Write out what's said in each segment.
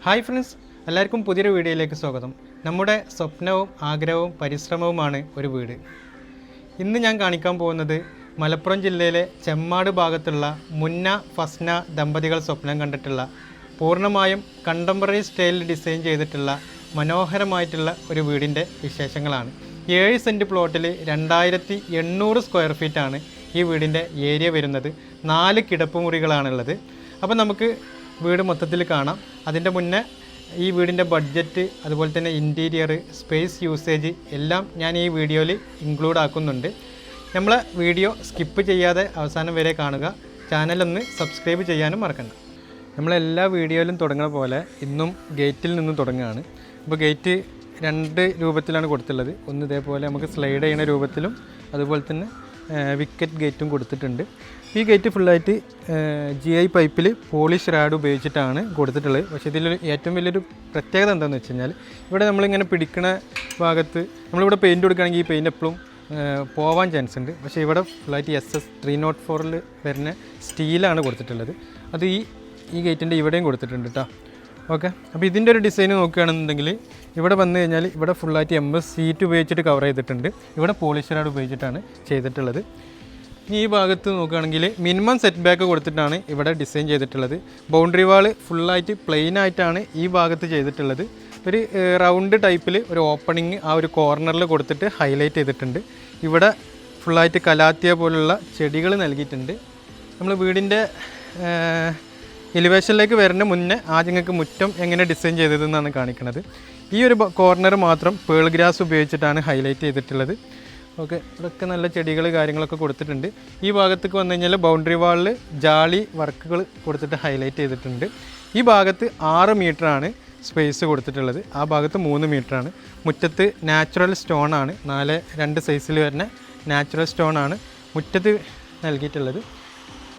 Hi friends, എല്ലാവർക്കും പുതിയൊരു വീഡിയോയിലേക്ക് സ്വാഗതം. നമ്മുടെ സ്വപ്നവും ആഗ്രഹവും പരിശ്രമവുമാണ് ഒരു വീട്. ഇന്ന് ഞാൻ കാണിക്കാൻ പോകുന്നത് മലപ്പുറം ജില്ലയിലെ ചെമ്മാട് ഭാഗത്തുള്ള മുന്ന ഫസ്ന ദമ്പതികൾ സ്വപ്നം കണ്ടിട്ടുള്ള പൂർണ്ണമായും കണ്ടംപററി സ്റ്റൈലിൽ ഡിസൈൻ ചെയ്തിട്ടുള്ള മനോഹരമായിട്ടുള്ള ഒരു വീടിൻ്റെ വിശേഷങ്ങളാണ്. 7 സെൻറ്റ് പ്ലോട്ടിൽ 2800 സ്ക്വയർ ഫീറ്റാണ് ഈ വീടിൻ്റെ ഏരിയ വരുന്നത്. 4 കിടപ്പുമുറികളാണുള്ളത്. അപ്പോൾ നമുക്ക് വീട് മൊത്തത്തിൽ കാണാം. അതിൻ്റെ മുന്നേ ഈ വീടിൻ്റെ ബഡ്ജറ്റ്, അതുപോലെ തന്നെ ഇൻറ്റീരിയർ, സ്പേസ് യൂസേജ് എല്ലാം ഞാൻ ഈ വീഡിയോയിൽ ഇൻക്ലൂഡ് ആക്കുന്നുണ്ട്. നമ്മളെ വീഡിയോ സ്കിപ്പ് ചെയ്യാതെ അവസാനം വരെ കാണുക. ചാനലൊന്ന് സബ്സ്ക്രൈബ് ചെയ്യാനും മറക്കണ്ട. നമ്മളെല്ലാ വീഡിയോയിലും തുടങ്ങുന്ന പോലെ ഇന്നും ഗേറ്റിൽ നിന്ന് തുടങ്ങുകയാണ്. അപ്പോൾ ഗേറ്റ് 2 രൂപത്തിലാണ് കൊടുത്തുള്ളത്. ഒന്ന് ഇതേപോലെ നമുക്ക് സ്ലൈഡ് ചെയ്യുന്ന രൂപത്തിലും അതുപോലെ തന്നെ വിക്കറ്റ് ഗേറ്റും കൊടുത്തിട്ടുണ്ട്. ഈ ഗേറ്റ് ഫുള്ളായിട്ട് GI പൈപ്പിൽ പോളിഷ് റാഡ് ഉപയോഗിച്ചിട്ടാണ് കൊടുത്തിട്ടുള്ളത്. പക്ഷേ ഇതിൽ ഏറ്റവും വലിയൊരു പ്രത്യേകത എന്താണെന്ന് വെച്ച് കഴിഞ്ഞാൽ, ഇവിടെ നമ്മളിങ്ങനെ പിടിക്കുന്ന ഭാഗത്ത് നമ്മളിവിടെ പെയിൻറ്റ് കൊടുക്കുകയാണെങ്കിൽ ഈ പെയിൻറ്റ് എപ്പോഴും പോവാൻ ചാൻസ് ഉണ്ട്. പക്ഷേ ഇവിടെ ഫുള്ളായിട്ട് SS 304 വരുന്ന സ്റ്റീലാണ് കൊടുത്തിട്ടുള്ളത്. അത് ഈ ഗേറ്റിൻ്റെ ഇവിടെയും കൊടുത്തിട്ടുണ്ട് കേട്ടോ. ഓക്കെ, അപ്പോൾ ഇതിൻ്റെ ഒരു ഡിസൈൻ നോക്കുകയാണെന്നുണ്ടെങ്കിൽ ഇവിടെ വന്നു കഴിഞ്ഞാൽ ഇവിടെ ഫുള്ളായിട്ട് MS സീറ്റ് ഉപയോഗിച്ചിട്ട് കവർ ചെയ്തിട്ടുണ്ട്. ഇവിടെ പോളിഷ് റാഡ് ഉപയോഗിച്ചിട്ടാണ് ചെയ്തിട്ടുള്ളത്. ഈ ഭാഗത്ത് നോക്കുകയാണെങ്കിൽ മിനിമം സെറ്റ് ബാക്ക് കൊടുത്തിട്ടാണ് ഇവിടെ ഡിസൈൻ ചെയ്തിട്ടുള്ളത്. ബൗണ്ടറി വാൾ ഫുള്ളായിട്ട് പ്ലെയിൻ ആയിട്ടാണ് ഈ ഭാഗത്ത് ചെയ്തിട്ടുള്ളത്. ഒരു റൗണ്ട് ടൈപ്പിൽ ഒരു ഓപ്പണിങ് ആ ഒരു കോർണറിൽ കൊടുത്തിട്ട് ഹൈലൈറ്റ് ചെയ്തിട്ടുണ്ട്. ഇവിടെ ഫുള്ളായിട്ട് കലാത്തിയ പോലുള്ള ചെടികൾ നൽകിയിട്ടുണ്ട്. നമ്മൾ വീടിൻ്റെ എലിവേഷനിലേക്ക് വരുന്ന മുന്നേ ആദ്യം നിങ്ങൾക്ക് മുറ്റം എങ്ങനെ ഡിസൈൻ ചെയ്തതെന്നാണ് കാണിക്കുന്നത്. ഈ ഒരു കോർണർ മാത്രം പേൾ ഗ്രാസ് ഉപയോഗിച്ചിട്ടാണ് ഹൈലൈറ്റ് ചെയ്തിട്ടുള്ളത്. ഓക്കെ, ഇതൊക്കെ നല്ല ചെടികൾ കാര്യങ്ങളൊക്കെ കൊടുത്തിട്ടുണ്ട്. ഈ ഭാഗത്തേക്ക് വന്നു കഴിഞ്ഞാൽ ബൗണ്ടറി വാളിൽ ജാളി വർക്കുകൾ കൊടുത്തിട്ട് ഹൈലൈറ്റ് ചെയ്തിട്ടുണ്ട്. ഈ ഭാഗത്ത് 6 മീറ്ററാണ് സ്പേസ് കൊടുത്തിട്ടുള്ളത്. ആ ഭാഗത്ത് 3 മീറ്ററാണ്. മുറ്റത്ത് നാച്ചുറൽ സ്റ്റോണാണ്, 2 സൈസിൽ വരുന്ന നാച്ചുറൽ സ്റ്റോണാണ് മുറ്റത്ത് നൽകിയിട്ടുള്ളത്.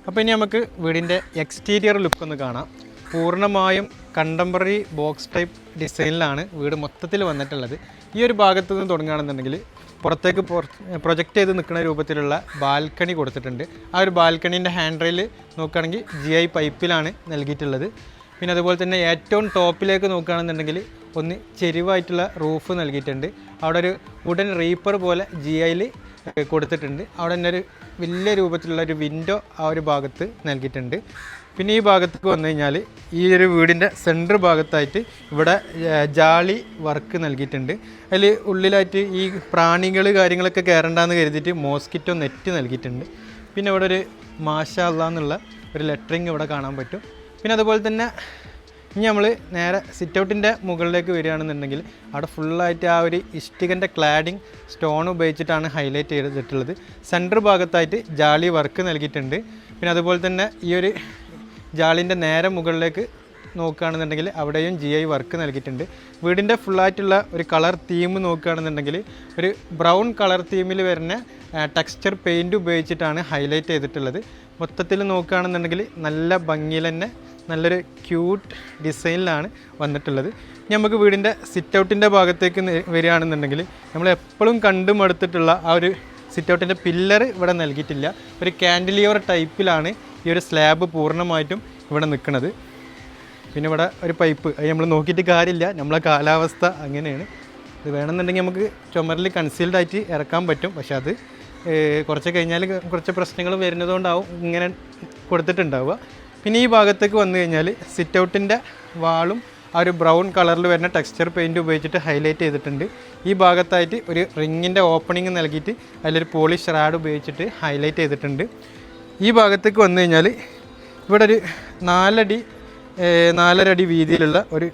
അപ്പോൾ ഇനി നമുക്ക് വീടിൻ്റെ എക്സ്റ്റീരിയർ ലുക്ക് ഒന്ന് കാണാം. പൂർണ്ണമായും കണ്ടംപററി ബോക്സ് ടൈപ്പ് ഡിസൈനിലാണ് വീട് മൊത്തത്തിൽ വന്നിട്ടുള്ളത്. ഈ ഒരു ഭാഗത്ത് നിന്ന് തുടങ്ങുകയാണെന്നുണ്ടെങ്കിൽ പുറത്തേക്ക് പ്രൊജക്റ്റ് ചെയ്ത് നിൽക്കുന്ന രൂപത്തിലുള്ള ബാൽക്കണി കൊടുത്തിട്ടുണ്ട്. ആ ഒരു ബാൽക്കണീൻ്റെ ഹാൻഡ് റെയിൽ നോക്കുകയാണെങ്കിൽ GI പൈപ്പിലാണ് നൽകിയിട്ടുള്ളത്. പിന്നെ അതുപോലെ തന്നെ ഏറ്റവും ടോപ്പിലേക്ക് നോക്കുകയാണെന്നുണ്ടെങ്കിൽ ഒന്ന് ചെരിവായിട്ടുള്ള റൂഫ് നൽകിയിട്ടുണ്ട്. അവിടെ ഒരു വുഡൻ റീപ്പർ പോലെ GIയിൽ കൊടുത്തിട്ടുണ്ട്. അവിടെ തന്നെ ഒരു വലിയ രൂപത്തിലുള്ള ഒരു വിൻഡോ ആ ഒരു ഭാഗത്ത് നൽകിയിട്ടുണ്ട്. പിന്നെ ഈ ഭാഗത്തേക്ക് വന്നു കഴിഞ്ഞാൽ ഈ ഒരു വീടിൻ്റെ സെൻറ്റർ ഭാഗത്തായിട്ട് ഇവിടെ ജാളി വർക്ക് നൽകിയിട്ടുണ്ട്. അതിൽ ഉള്ളിലായിട്ട് ഈ പ്രാണികൾ കാര്യങ്ങളൊക്കെ കയറണ്ടെന്ന് കരുതിയിട്ട് മോസ്കിറ്റോ നെറ്റ് നൽകിയിട്ടുണ്ട്. പിന്നെ ഇവിടെ ഒരു മാഷാ അല്ലാഹ് എന്നുള്ള ഒരു ലെറ്ററിങ് ഇവിടെ കാണാൻ പറ്റും. പിന്നെ അതുപോലെ തന്നെ ഇനി നമ്മൾ നേരെ സിറ്റൗട്ടിൻ്റെ മുകളിലേക്ക് വരികയാണെന്നുണ്ടെങ്കിൽ അവിടെ ഫുള്ളായിട്ട് ആ ഒരു ഇഷ്ടികൻ്റെ ക്ലാഡിങ് സ്റ്റോൺ ഉപയോഗിച്ചിട്ടാണ് ഹൈലൈറ്റ് ചെയ്തിട്ടുള്ളത്. സെൻറ്റർ ഭാഗത്തായിട്ട് ജാളി വർക്ക് നൽകിയിട്ടുണ്ട്. പിന്നെ അതുപോലെ തന്നെ ഈ ഒരു ജാളിൻ്റെ നേരെ മുകളിലേക്ക് നോക്കുകയാണെന്നുണ്ടെങ്കിൽ അവിടെയും GI വർക്ക് നൽകിയിട്ടുണ്ട്. വീടിൻ്റെ ഫുള്ളായിട്ടുള്ള ഒരു കളർ തീം നോക്കുകയാണെന്നുണ്ടെങ്കിൽ ഒരു ബ്രൗൺ കളർ തീമിൽ വരുന്ന ടെക്സ്ചർ പെയിൻറ്റ് ഉപയോഗിച്ചിട്ടാണ് ഹൈലൈറ്റ് ചെയ്തിട്ടുള്ളത്. മൊത്തത്തിൽ നോക്കുകയാണെന്നുണ്ടെങ്കിൽ നല്ല ഭംഗിയിൽ തന്നെ നല്ലൊരു ക്യൂട്ട് ഡിസൈനിലാണ് വന്നിട്ടുള്ളത്. ഇനി നമുക്ക് വീടിൻ്റെ സിറ്റൗട്ടിൻ്റെ ഭാഗത്തേക്ക് വരികയാണെന്നുണ്ടെങ്കിൽ നമ്മൾ എപ്പോഴും കണ്ടു മടുത്തിട്ടുള്ള ആ ഒരു സിറ്റൗട്ടിൻ്റെ പില്ലർ ഇവിടെ നൽകിയിട്ടില്ല. ഒരു കാൻഡിലിവർ ടൈപ്പിലാണ് ഈ ഒരു സ്ലാബ് പൂർണ്ണമായിട്ടും ഇവിടെ നിൽക്കുന്നത്. പിന്നെ ഇവിടെ ഒരു പൈപ്പ്, അത് നമ്മൾ നോക്കിയിട്ട് കാര്യമില്ല, നമ്മളെ കാലാവസ്ഥ അങ്ങനെയാണ്. ഇത് വേണമെന്നുണ്ടെങ്കിൽ നമുക്ക് ചുമരിൽ കൺസീൽഡ് ആയിട്ട് ഇറക്കാൻ പറ്റും. പക്ഷെ അത് കുറച്ച് കഴിഞ്ഞാൽ കുറച്ച് പ്രശ്നങ്ങൾ വരുന്നതുകൊണ്ടാവും ഇങ്ങനെ കൊടുത്തിട്ടുണ്ടാവുക. പിന്നെ ഈ ഭാഗത്തേക്ക് വന്നു കഴിഞ്ഞാൽ സിറ്റൗട്ടിൻ്റെ വാളും ആ ഒരു ബ്രൗൺ കളറിൽ വരുന്ന ടെക്സ്ചർ പെയിൻറ്റ് ഉപയോഗിച്ചിട്ട് ഹൈലൈറ്റ് ചെയ്തിട്ടുണ്ട്. ഈ ഭാഗത്തായിട്ട് ഒരു റിങ്ങിൻ്റെ ഓപ്പണിങ് നൽകിയിട്ട് അതിലൊരു പോളിഷ് റാഡ് ഉപയോഗിച്ചിട്ട് ഹൈലൈറ്റ് ചെയ്തിട്ടുണ്ട്. ഈ ഭാഗത്തേക്ക് വന്നു കഴിഞ്ഞാൽ ഇവിടെ ഒരു 4.5 അടി വീതിയിലുള്ള ഒരു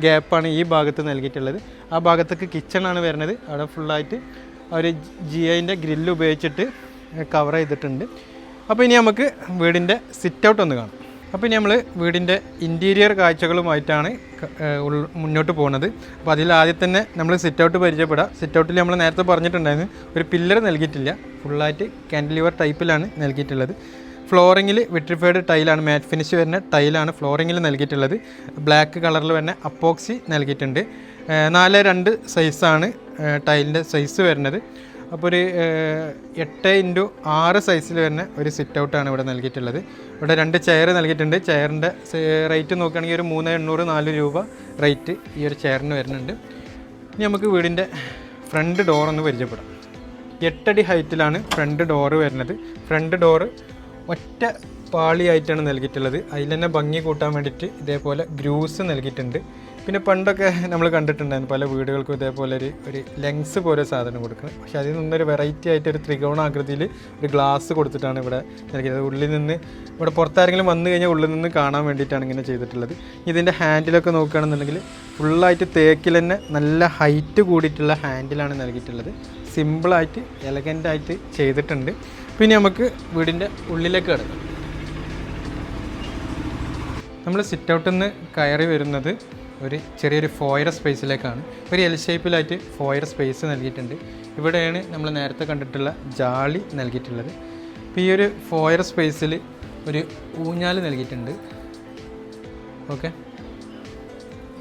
ഗ്യാപ്പാണ് ഈ ഭാഗത്ത് നൽകിയിട്ടുള്ളത്. ആ ഭാഗത്തേക്ക് കിച്ചണാണ് വരുന്നത്. അവിടെ ഫുള്ളായിട്ട് ഒരു GIൻ്റെ ഗ്രില്ല് ഉപയോഗിച്ചിട്ട് കവർ ചെയ്തിട്ടുണ്ട്. അപ്പോൾ ഇനി നമുക്ക് വീടിൻ്റെ സിറ്റൗട്ട് ഒന്ന് കാണാം. അപ്പോൾ ഇനി നമ്മൾ വീടിൻ്റെ ഇൻറ്റീരിയർ കാഴ്ചകളുമായിട്ടാണ് മുന്നോട്ട് പോകുന്നത്. അപ്പോൾ അതിൽ ആദ്യം തന്നെ നമ്മൾ സിറ്റൗട്ട് പരിചയപ്പെടാം. സിറ്റൗട്ടിൽ നമ്മൾ നേരത്തെ പറഞ്ഞിട്ടുണ്ടായിരുന്നു ഒരു പില്ലർ നൽകിയിട്ടില്ല, ഫുള്ളായിട്ട് കാൻഡിലിവർ ടൈപ്പിലാണ് നൽകിയിട്ടുള്ളത്. ഫ്ലോറിങ്ങിൽ വിട്രിഫൈഡ് ടൈലാണ്, മാറ്റ് ഫിനിഷ് വരുന്ന ടൈലാണ് ഫ്ലോറിങ്ങിൽ നൽകിയിട്ടുള്ളത്. ബ്ലാക്ക് കളറിൽ വരുന്ന അപ്പോക്സി നൽകിയിട്ടുണ്ട്. 4x2 സൈസാണ് ടൈലിൻ്റെ സൈസ് വരുന്നത്. അപ്പോൾ ഒരു 8x6 സൈസിൽ വരുന്ന ഒരു സിറ്റ് ഔട്ടാണ് ഇവിടെ നൽകിയിട്ടുള്ളത്. ഇവിടെ 2 ചെയർ നൽകിയിട്ടുണ്ട്. ചെയറിൻ്റെ റേറ്റ് നോക്കുകയാണെങ്കിൽ ഒരു 3,804 രൂപ റേറ്റ് ഈ ഒരു ചെയറിന് വരുന്നുണ്ട്. ഇനി നമുക്ക് വീടിൻ്റെ ഫ്രണ്ട് ഡോറൊന്ന് പരിചയപ്പെടാം. 8 അടി ഹൈറ്റിലാണ് ഫ്രണ്ട് ഡോറ് വരുന്നത്. ഫ്രണ്ട് ഡോറ് ഒറ്റ പാളിയായിട്ടാണ് നൽകിയിട്ടുള്ളത്. അതിൽ തന്നെ ഭംഗി കൂട്ടാൻ വേണ്ടിയിട്ട് ഇതേപോലെ ഗ്രൂസ് നൽകിയിട്ടുണ്ട്. പിന്നെ പണ്ടൊക്കെ നമ്മൾ കണ്ടിട്ടുണ്ടായിരുന്നു പല വീടുകൾക്കും ഇതേപോലെ ഒരു ലെങ്സ് പോലെ സാധനം കൊടുക്കുന്നത്. പക്ഷേ അതിൽ നിന്നൊരു വെറൈറ്റി ആയിട്ട് ഒരു ത്രികോണാകൃതിയിൽ ഒരു ഗ്ലാസ് കൊടുത്തിട്ടാണ് ഇവിടെ നൽകിയത്. ഉള്ളിൽ നിന്ന് ഇവിടെ പുറത്താരെങ്കിലും വന്നു കഴിഞ്ഞാൽ ഉള്ളിൽ നിന്ന് കാണാൻ വേണ്ടിയിട്ടാണ് ഇങ്ങനെ ചെയ്തിട്ടുള്ളത്. ഇതിൻ്റെ ഹാൻഡിലൊക്കെ നോക്കുകയാണെന്നുണ്ടെങ്കിൽ ഫുള്ളായിട്ട് തേക്കിൽ തന്നെ നല്ല ഹൈറ്റ് കൂടിയിട്ടുള്ള ഹാൻഡിലാണ് നൽകിയിട്ടുള്ളത്. സിമ്പിളായിട്ട് എലഗൻ്റായിട്ട് ചെയ്തിട്ടുണ്ട്. പിന്നെ നമുക്ക് വീടിൻ്റെ ഉള്ളിലേക്ക് കിടക്കാം. നമ്മൾ സിറ്റ് ഔട്ടിൽ നിന്ന് കയറി വരുന്നത് ഒരു ചെറിയൊരു ഫോയർ സ്പേസിലേക്കാണ്. ഒരു എൽ ഷേപ്പിലായിട്ട് ഫോയർ സ്പേസ് നൽകിയിട്ടുണ്ട്. ഇവിടെയാണ് നമ്മൾ നേരത്തെ കണ്ടിട്ടുള്ള ജാളി നൽകിയിട്ടുള്ളത്. അപ്പോൾ ഈ ഒരു ഫോയർ സ്പേസിൽ ഒരു ഊഞ്ഞാൽ നൽകിയിട്ടുണ്ട്. ഓക്കെ,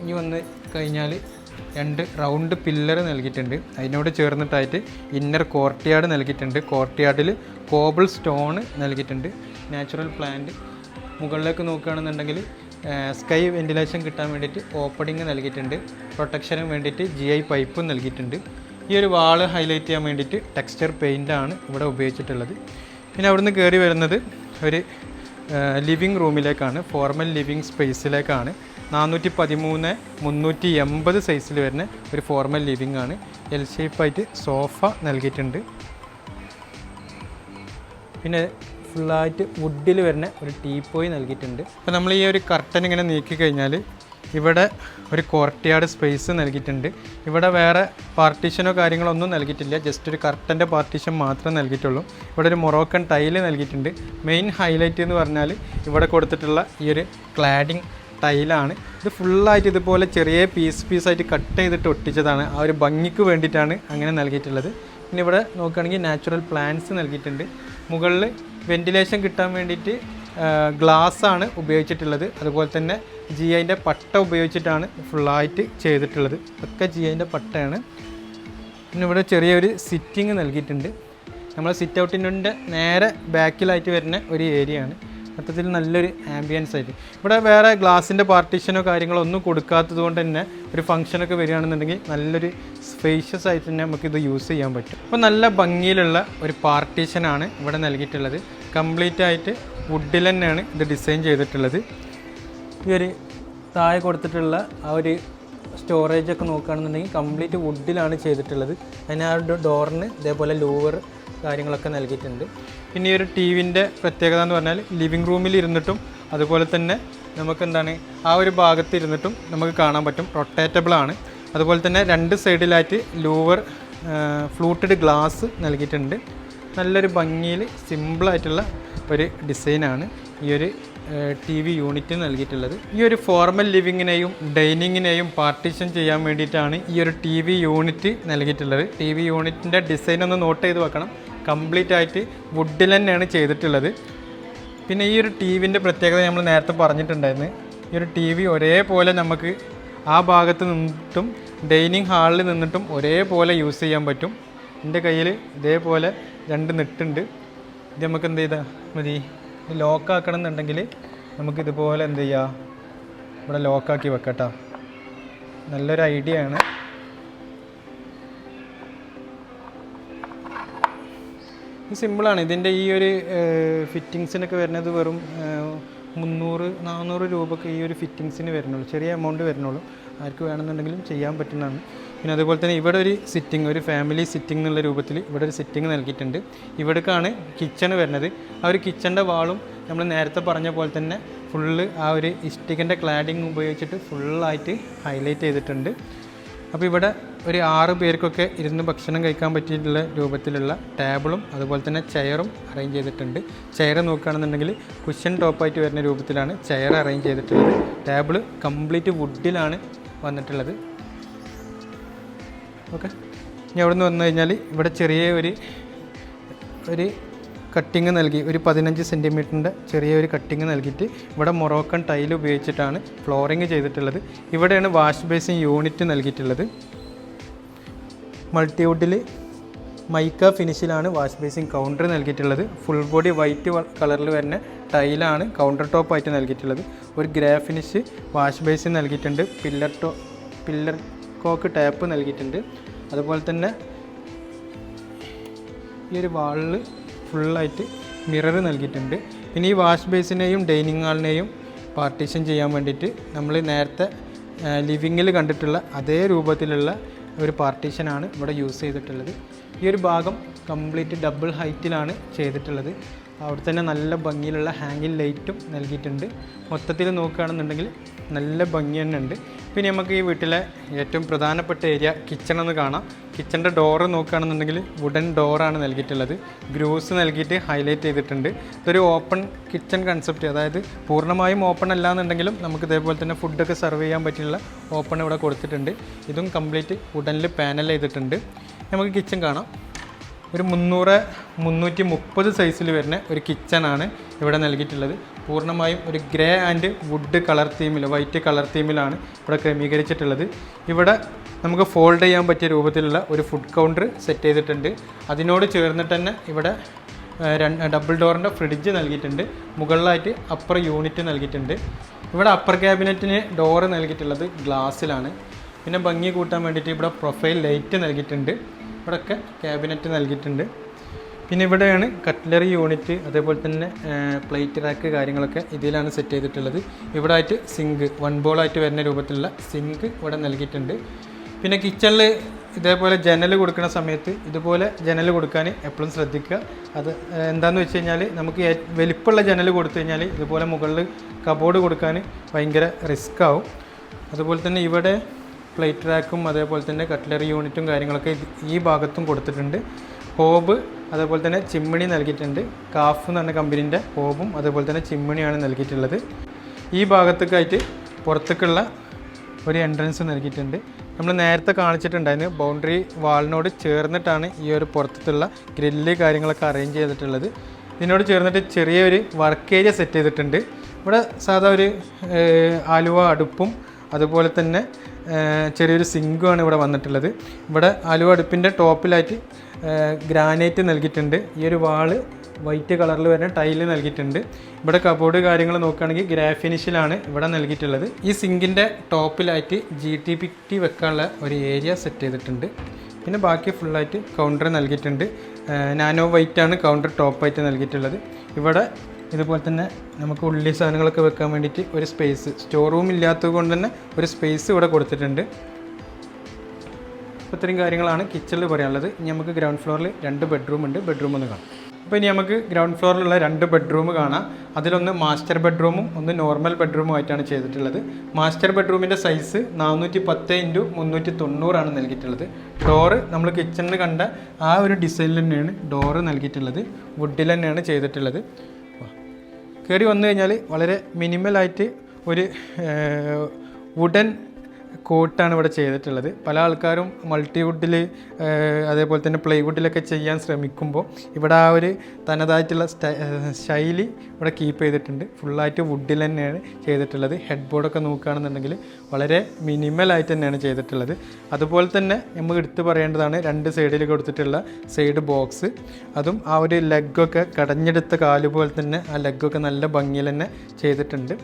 ഇനി വന്ന് കഴിഞ്ഞാൽ 2 റൗണ്ട് പില്ലർ നൽകിയിട്ടുണ്ട്. അതിനോട് ചേർന്നിട്ടായിട്ട് ഇന്നർ കോർട്ട്യാർഡ് നൽകിയിട്ടുണ്ട്. കോർട്ട്യാർഡിൽ കോബിൾ സ്റ്റോൺ നൽകിയിട്ടുണ്ട്. Natural plant. മുകളിലേക്ക് നോക്കുകയാണെന്നുണ്ടെങ്കിൽ സ്കൈ വെൻറ്റിലേഷൻ കിട്ടാൻ വേണ്ടിയിട്ട് ഓപ്പണിങ് നൽകിയിട്ടുണ്ട്. പ്രൊട്ടക്ഷന് വേണ്ടിയിട്ട് GI പൈപ്പും നൽകിയിട്ടുണ്ട്. ഈ ഒരു വാള് ഹൈലൈറ്റ് ചെയ്യാൻ വേണ്ടിയിട്ട് ടെക്സ്ചർ പെയിൻ്റാണ് ഇവിടെ ഉപയോഗിച്ചിട്ടുള്ളത്. പിന്നെ അവിടുന്ന് കയറി വരുന്നത് ഒരു ലിവിങ് റൂമിലേക്കാണ്. ഫോർമൽ ലിവിങ് സ്പേസിലേക്കാണ്. 413x380 സൈസിൽ വരുന്ന ഒരു ഫോർമൽ ലിവിങ് ആണ്. എൽ ഷേപ്പായിട്ട് സോഫ നൽകിയിട്ടുണ്ട്. പിന്നെ ഫുള്ളായിട്ട് വുഡിൽ വരുന്ന ഒരു ടീപ്പോയി നൽകിയിട്ടുണ്ട്. അപ്പോൾ നമ്മൾ ഈ ഒരു കർട്ടൻ ഇങ്ങനെ നീക്കി കഴിഞ്ഞാൽ ഇവിടെ ഒരു കോർട്ട്യാർഡ് സ്പേസ് നൽകിയിട്ടുണ്ട്. ഇവിടെ വേറെ പാർട്ടീഷനോ കാര്യങ്ങളോ ഒന്നും നൽകിയിട്ടില്ല. ജസ്റ്റ് ഒരു കർട്ടൻ്റെ പാർട്ടീഷൻ മാത്രമേ നൽകിയിട്ടുള്ളൂ. ഇവിടെ ഒരു മൊറോക്കൻ ടൈല് നൽകിയിട്ടുണ്ട്. മെയിൻ ഹൈലൈറ്റ് എന്ന് പറഞ്ഞാൽ ഇവിടെ കൊടുത്തിട്ടുള്ള ഈ ഒരു ക്ലാഡിങ് ടൈലാണ്. ഇത് ഫുള്ളായിട്ട് ഇതുപോലെ ചെറിയ പീസായിട്ട് കട്ട് ചെയ്തിട്ട് ഒട്ടിച്ചതാണ്. ആ ഒരു ഭംഗിക്ക് വേണ്ടിയിട്ടാണ് അങ്ങനെ നൽകിയിട്ടുള്ളത്. പിന്നെ ഇവിടെ നോക്കുകയാണെങ്കിൽ നാച്ചുറൽ പ്ലാന്റ്സ് നൽകിയിട്ടുണ്ട്. മുകളിൽ വെൻറ്റിലേഷൻ കിട്ടാൻ വേണ്ടിയിട്ട് ഗ്ലാസ്സാണ് ഉപയോഗിച്ചിട്ടുള്ളത്. അതുപോലെ തന്നെ GIൻ്റെ പട്ട ഉപയോഗിച്ചിട്ടാണ് ഫുള്ളായിട്ട് ചെയ്തിട്ടുള്ളത്. ഒക്കെ GIൻ്റെ പട്ടയാണ്. പിന്നെ ഇവിടെ ചെറിയൊരു സിറ്റിങ് നൽകിയിട്ടുണ്ട്. നമ്മൾ സിറ്റ് ഔട്ടിൻ്റെ നേരെ ബാക്കിലായിട്ട് വരുന്ന ഒരു ഏരിയയാണ്. മൊത്തത്തിൽ നല്ലൊരു ആംബിയൻസ് ആയിട്ട്. ഇവിടെ വേറെ ഗ്ലാസിൻ്റെ പാർട്ടീഷനോ കാര്യങ്ങളോ ഒന്നും കൊടുക്കാത്തത് കൊണ്ട് തന്നെ ഒരു ഫംഗ്ഷനൊക്കെ വരികയാണെന്നുണ്ടെങ്കിൽ നല്ലൊരു സ്പേഷ്യസ് ആയിട്ട് തന്നെ നമുക്കിത് യൂസ് ചെയ്യാൻ പറ്റും. അപ്പോൾ നല്ല ഭംഗിയിലുള്ള ഒരു പാർട്ടീഷനാണ് ഇവിടെ നൽകിയിട്ടുള്ളത്. കംപ്ലീറ്റ് ആയിട്ട് വുഡിൽ തന്നെയാണ് ഇത് ഡിസൈൻ ചെയ്തിട്ടുള്ളത്. ഈ ഒരു താഴെ കൊടുത്തിട്ടുള്ള ആ ഒരു സ്റ്റോറേജൊക്കെ നോക്കുകയാണെന്നുണ്ടെങ്കിൽ കംപ്ലീറ്റ് വുഡിലാണ് ചെയ്തിട്ടുള്ളത്. അതിന് ആ ഡോറിന് ഇതേപോലെ ലൂവർ കാര്യങ്ങളൊക്കെ നൽകിയിട്ടുണ്ട്. പിന്നെ ഈ ഒരു TVൻ്റെ പ്രത്യേകത എന്ന് പറഞ്ഞാൽ ലിവിങ് റൂമിൽ ഇരുന്നിട്ടും അതുപോലെ തന്നെ നമുക്ക് എന്താണ് ആ ഒരു ഭാഗത്ത് ഇരുന്നിട്ടും നമുക്ക് കാണാൻ പറ്റും. റൊട്ടേറ്റബിളാണ്. അതുപോലെ തന്നെ 2 സൈഡിലായിട്ട് ലൂവർ ഫ്ലൂട്ടഡ് ഗ്ലാസ് നൽകിയിട്ടുണ്ട്. നല്ലൊരു ഭംഗിയിൽ സിമ്പിളായിട്ടുള്ള ഒരു ഡിസൈനാണ് ഈ ഒരു TV യൂണിറ്റ് നൽകിയിട്ടുള്ളത്. ഈ ഒരു ഫോർമൽ ലിവിങ്ങിനെയും ഡൈനിങ്ങിനെയും പാർട്ടീഷൻ ചെയ്യാൻ വേണ്ടിയിട്ടാണ് ഈ ഒരു TV യൂണിറ്റ് നൽകിയിട്ടുള്ളത്. TV യൂണിറ്റിൻ്റെ ഡിസൈൻ ഒന്ന് നോട്ട് ചെയ്ത് വെക്കണം. കംപ്ലീറ്റ് ആയിട്ട് വുഡിൽ തന്നെയാണ് ചെയ്തിട്ടുള്ളത്. പിന്നെ ഈ ഒരു TVൻ്റെ പ്രത്യേകത നമ്മൾ നേരത്തെ പറഞ്ഞിട്ടുണ്ടായിരുന്നു. ഈ ഒരു TV ഒരേപോലെ നമുക്ക് ആ ഭാഗത്ത് നിന്നിട്ടും ഡൈനിങ് ഹാളിൽ നിന്നിട്ടും ഒരേപോലെ യൂസ് ചെയ്യാൻ പറ്റും. എൻ്റെ കയ്യിൽ ഇതേപോലെ 2 നെട്ടുണ്ട്. ഇത് നമുക്ക് എന്ത് ചെയ്താൽ മതി, ലോക്കാക്കണം എന്നുണ്ടെങ്കിൽ നമുക്കിതുപോലെ എന്ത് ചെയ്യുക, ഇവിടെ ലോക്കാക്കി വെക്കട്ടോ. നല്ലൊരു ഐഡിയ ആണ്. ഇത് സിമ്പിളാണ്. ഇതിൻ്റെ ഈ ഒരു ഫിറ്റിങ്സിനൊക്കെ വരുന്നത് വെറും 300-400 രൂപക്ക് ഈ ഒരു ഫിറ്റിങ്സിന് വരുന്നുള്ളൂ. ചെറിയ എമൗണ്ട് വരുന്നുള്ളൂ. ആർക്ക് വേണമെന്നുണ്ടെങ്കിലും ചെയ്യാൻ പറ്റുന്നതാണ്. പിന്നെ അതുപോലെ തന്നെ ഇവിടെ ഒരു സിറ്റിംഗ്, ഒരു ഫാമിലി സിറ്റിംഗ് എന്നുള്ള രൂപത്തിൽ ഇവിടെ ഒരു സിറ്റിംഗ് നൽകിയിട്ടുണ്ട്. ഇവിടേക്കാണ് കിച്ചൺ വരുന്നത്. ആ ഒരു കിച്ചൻ്റെ വാളും നമ്മൾ നേരത്തെ പറഞ്ഞ പോലെ തന്നെ ഫുള്ള് ആ ഒരു ഇഷ്ടികൻ്റെ ക്ലാഡിങ് ഉപയോഗിച്ചിട്ട് ഫുള്ളായിട്ട് ഹൈലൈറ്റ് ചെയ്തിട്ടുണ്ട്. അപ്പോൾ ഇവിടെ ഒരു 6 പേർക്കൊക്കെ ഇരുന്ന് ഭക്ഷണം കഴിക്കാൻ പറ്റിയിട്ടുള്ള രൂപത്തിലുള്ള ടേബിളും അതുപോലെ തന്നെ ചെയറും അറേഞ്ച് ചെയ്തിട്ടുണ്ട്. ചെയർ നോക്കുകയാണെന്നുണ്ടെങ്കിൽ കുഷൻ ടോപ്പായിട്ട് വരുന്ന രൂപത്തിലാണ് ചെയർ അറേഞ്ച് ചെയ്തിട്ടുള്ളത്. ടേബിള് കംപ്ലീറ്റ് വുഡിലാണ് വന്നിട്ടുള്ളത്. ഓക്കെ, ഇനി അവിടെ നിന്ന് വന്നു കഴിഞ്ഞാൽ ഇവിടെ ചെറിയ ഒരു കട്ടിങ് നൽകി, ഒരു 15 സെൻറ്റിമീറ്ററിൻ്റെ ചെറിയൊരു കട്ടിങ് നൽകിയിട്ട് ഇവിടെ മൊറോക്കൻ ടൈൽ ഉപയോഗിച്ചിട്ടാണ് ഫ്ലോറിങ് ചെയ്തിട്ടുള്ളത്. ഇവിടെയാണ് വാഷ് ബേസിൻ യൂണിറ്റ് നൽകിയിട്ടുള്ളത്. മൾട്ടിവുഡിൽ മൈക്ക ഫിനിഷിലാണ് വാഷ് ബേസിൻ കൗണ്ടർ നൽകിയിട്ടുള്ളത്. ഫുൾ ബോഡി വൈറ്റ് കളറിൽ വരുന്ന ടൈലാണ് കൗണ്ടർ ടോപ്പായിട്ട് നൽകിയിട്ടുള്ളത്. ഒരു ഗ്രേ ഫിനിഷ് വാഷ് ബേസിൻ നൽകിയിട്ടുണ്ട്. പില്ലർ കോക്ക് ടാപ്പ് നൽകിയിട്ടുണ്ട്. അതുപോലെ തന്നെ ഈ ഒരു വാളിൽ ഫുള്ളായിട്ട് മിറർ നൽകിയിട്ടുണ്ട്. പിന്നെ ഈ വാഷ് ബേസിനെയും ഡൈനിങ് ഹാളിനെയും പാർട്ടീഷൻ ചെയ്യാൻ വേണ്ടിയിട്ട് നമ്മൾ നേരത്തെ ലിവിങ്ങിൽ കണ്ടിട്ടുള്ള അതേ രൂപത്തിലുള്ള ഒരു പാർട്ടീഷനാണ് ഇവിടെ യൂസ് ചെയ്തിട്ടുള്ളത്. ഈ ഒരു ഭാഗം കംപ്ലീറ്റ് ഡബിൾ ഹൈറ്റിലാണ് ചെയ്തിട്ടുള്ളത്. അവിടെ തന്നെ നല്ല ഭംഗിയിലുള്ള ഹാങ്ങിങ് ലൈറ്റും നൽകിയിട്ടുണ്ട്. മൊത്തത്തിൽ നോക്കുകയാണെന്നുണ്ടെങ്കിൽ നല്ല ഭംഗി തന്നെ ഉണ്ട്. പിന്നെ നമുക്ക് ഈ വീട്ടിലെ ഏറ്റവും പ്രധാനപ്പെട്ട ഏരിയ കിച്ചൺ എന്ന് കാണാം. കിച്ചണിൻ്റെ ഡോറ് നോക്കുകയാണെന്നുണ്ടെങ്കിൽ വുഡൻ ഡോറാണ് നൽകിയിട്ടുള്ളത്. ഗ്രൂസ് നൽകിയിട്ട് ഹൈലൈറ്റ് ചെയ്തിട്ടുണ്ട്. ഇതൊരു ഓപ്പൺ കിച്ചൺ കൺസെപ്റ്റ്, അതായത് പൂർണ്ണമായും ഓപ്പൺ അല്ല എന്നുണ്ടെങ്കിലും നമുക്ക് ഇതേപോലെ തന്നെ ഫുഡൊക്കെ സെർവ് ചെയ്യാൻ പറ്റിയുള്ള ഓപ്പൺ ഇവിടെ കൊടുത്തിട്ടുണ്ട്. ഇതും കംപ്ലീറ്റ് വുഡനിൽ പാനൽ ചെയ്തിട്ടുണ്ട്. നമുക്ക് കിച്ചൺ കാണാം. ഒരു 300-330 സൈസിൽ വരുന്ന ഒരു കിച്ചണാണ് ഇവിടെ നൽകിയിട്ടുള്ളത്. പൂർണ്ണമായും ഒരു ഗ്രേ ആൻഡ് വുഡ് കളർ തീമിൽ, വൈറ്റ് കളർ തീമിലാണ് ഇവിടെ ക്രമീകരിച്ചിട്ടുള്ളത്. ഇവിടെ നമുക്ക് ഫോൾഡ് ചെയ്യാൻ പറ്റിയ രൂപത്തിലുള്ള ഒരു ഫുഡ് കൗണ്ടർ സെറ്റ് ചെയ്തിട്ടുണ്ട്. അതിനോട് ചേർന്നിട്ട് തന്നെ ഇവിടെ ഡബിൾ ഡോറിൻ്റെ ഫ്രിഡ്ജ് നൽകിയിട്ടുണ്ട്. മുകളിലായിട്ട് അപ്പർ യൂണിറ്റ് നൽകിയിട്ടുണ്ട്. ഇവിടെ അപ്പർ ക്യാബിനറ്റിന് ഡോറ് നൽകിയിട്ടുള്ളത് ഗ്ലാസ്സിലാണ്. പിന്നെ ഭംഗി കൂട്ടാൻ വേണ്ടിയിട്ട് ഇവിടെ പ്രൊഫൈൽ ലൈറ്റ് നൽകിയിട്ടുണ്ട്. ഇവിടെയൊക്കെ ക്യാബിനറ്റ് നൽകിയിട്ടുണ്ട്. പിന്നെ ഇവിടെയാണ് കട്ട്ലറി യൂണിറ്റ്, അതേപോലെ തന്നെ പ്ലേറ്റ് റാക്ക് കാര്യങ്ങളൊക്കെ ഇതിലാണ് സെറ്റ് ചെയ്തിട്ടുള്ളത്. ഇവിടെ ആയിട്ട് സിങ്ക്, 1 ബോളായിട്ട് വരുന്ന രൂപത്തിലുള്ള സിങ്ക് ഇവിടെ നൽകിയിട്ടുണ്ട്. പിന്നെ കിച്ചണിൽ ഇതേപോലെ ജനൽ കൊടുക്കുന്ന സമയത്ത് ഇതുപോലെ ജനൽ കൊടുക്കാൻ എപ്പോഴും ശ്രദ്ധിക്കുക. അത് എന്താണെന്ന് വെച്ച് കഴിഞ്ഞാൽ നമുക്ക് വലിപ്പമുള്ള ജനൽ കൊടുത്തു കഴിഞ്ഞാൽ ഇതുപോലെ മുകളിൽ കബോർഡ് കൊടുക്കാൻ ഭയങ്കര റിസ്ക് ആവും. അതുപോലെ തന്നെ ഇവിടെ പ്ലേറ്റ് റാക്കും അതേപോലെ തന്നെ കട്ട്ലറി യൂണിറ്റും കാര്യങ്ങളൊക്കെ ഈ ഭാഗത്തും കൊടുത്തിട്ടുണ്ട്. ഹോബ് അതേപോലെ തന്നെ ചിമ്മിണി നൽകിയിട്ടുണ്ട്. കാഫ് എന്ന് പറഞ്ഞ കമ്പനീൻ്റെ ഹോബും അതേപോലെ തന്നെ ചിമ്മിണിയാണ് നൽകിയിട്ടുള്ളത്. ഈ ഭാഗത്തേക്കായിട്ട് പുറത്തേക്കുള്ള ഒരു എൻട്രൻസ് നൽകിയിട്ടുണ്ട്. നമ്മൾ നേരത്തെ കാണിച്ചിട്ടുണ്ടായിരുന്നു ബൗണ്ടറി വാളിനോട് ചേർന്നിട്ടാണ് ഈ ഒരു പുറത്തുള്ള ഗ്രില്ല് കാര്യങ്ങളൊക്കെ അറേഞ്ച് ചെയ്തിട്ടുള്ളത്. ഇതിനോട് ചേർന്നിട്ട് ചെറിയൊരു വർക്ക് ഏരിയ സെറ്റ് ചെയ്തിട്ടുണ്ട്. ഇവിടെ സാധാ ഒരു ആലുവ അടുപ്പും അതുപോലെ തന്നെ ചെറിയൊരു സിങ്കുമാണ് ഇവിടെ വന്നിട്ടുള്ളത്. ഇവിടെ ആലുവ അടുപ്പിൻ്റെ ടോപ്പിലായിട്ട് ഗ്രാനൈറ്റ് നൽകിയിട്ടുണ്ട്. ഈ ഒരു വാള് വൈറ്റ് കളറിൽ വരുന്ന ടൈല് നൽകിയിട്ടുണ്ട്. ഇവിടെ കബോർഡ് കാര്യങ്ങൾ നോക്കുകയാണെങ്കിൽ ഗ്രേ ഫിനിഷിലാണ് ഇവിടെ നൽകിയിട്ടുള്ളത്. ഈ സിങ്കിൻ്റെ ടോപ്പിലായിട്ട് GTPT വെക്കാനുള്ള ഒരു ഏരിയ സെറ്റ് ചെയ്തിട്ടുണ്ട്. പിന്നെ ബാക്കി ഫുള്ളായിട്ട് കൗണ്ടർ നൽകിയിട്ടുണ്ട്. നാനോ വൈറ്റാണ് കൗണ്ടർ ടോപ്പായിട്ട് നൽകിയിട്ടുള്ളത്. ഇവിടെ ഇതുപോലെ തന്നെ നമുക്ക് ഉള്ളി സാധനങ്ങളൊക്കെ വെക്കാൻ വേണ്ടിയിട്ട് ഒരു സ്പേസ്, സ്റ്റോർ റൂം ഇല്ലാത്തത് കൊണ്ട് തന്നെ ഒരു സ്പേസ് ഇവിടെ കൊടുത്തിട്ടുണ്ട്. അപ്പോൾ ഇത്രയും കാര്യങ്ങളാണ് കിച്ചണിൽ പറയാനുള്ളത്. ഇനി നമുക്ക് ഗ്രൗണ്ട് ഫ്ലോറിൽ 2 ബെഡ്റൂം ഉണ്ട്. ബെഡ്റൂം ഒന്ന് കാണാം. അപ്പോൾ ഇനി നമുക്ക് ഗ്രൗണ്ട് ഫ്ലോറിലുള്ള 2 ബെഡ്റൂം കാണാം. അതിലൊന്ന് മാസ്റ്റർ ബെഡ്റൂമും ഒന്ന് നോർമൽ ബെഡ്റൂമും ആയിട്ടാണ് ചെയ്തിട്ടുള്ളത്. മാസ്റ്റർ ബെഡ്റൂമിൻ്റെ സൈസ് 410x390 ആണ് നൽകിയിട്ടുള്ളത്. ഡോറ് നമ്മൾ കിച്ചണിൽ കണ്ട ആ ഒരു ഡിസൈനിൽ തന്നെയാണ് ഡോറ് നൽകിയിട്ടുള്ളത്. വുഡിൽ തന്നെയാണ് ചെയ്തിട്ടുള്ളത്. കയറി വന്നു കഴിഞ്ഞാൽ വളരെ മിനിമലായിട്ട് ഒരു വുഡൻ കോട്ടാണ് ഇവിടെ ചെയ്തിട്ടുള്ളത്. പല ആൾക്കാരും മൾട്ടിവുഡിൽ അതേപോലെ തന്നെ പ്ലൈവുഡിലൊക്കെ ചെയ്യാൻ ശ്രമിക്കുമ്പോൾ ഇവിടെ ആ ഒരു തനതായിട്ടുള്ള ശൈലി ഇവിടെ കീപ്പ് ചെയ്തിട്ടുണ്ട്. ഫുള്ളായിട്ട് വുഡിൽ തന്നെയാണ് ചെയ്തിട്ടുള്ളത്. ഹെഡ് ബോർഡൊക്കെ നോക്കുകയാണെന്നുണ്ടെങ്കിൽ വളരെ മിനിമലായിട്ട് തന്നെയാണ് ചെയ്തിട്ടുള്ളത്. അതുപോലെ തന്നെ നമുക്ക് എടുത്ത് പറയേണ്ടതാണ് 2 സൈഡിൽ കൊടുത്തിട്ടുള്ള സൈഡ് ബോക്സ്. അതും ആ ഒരു ലെഗൊക്കെ കടഞ്ഞെടുത്ത കാല് പോലെ തന്നെ ആ ലെഗൊക്കെ നല്ല ഭംഗിയിൽ തന്നെ ചെയ്തിട്ടുണ്ട്.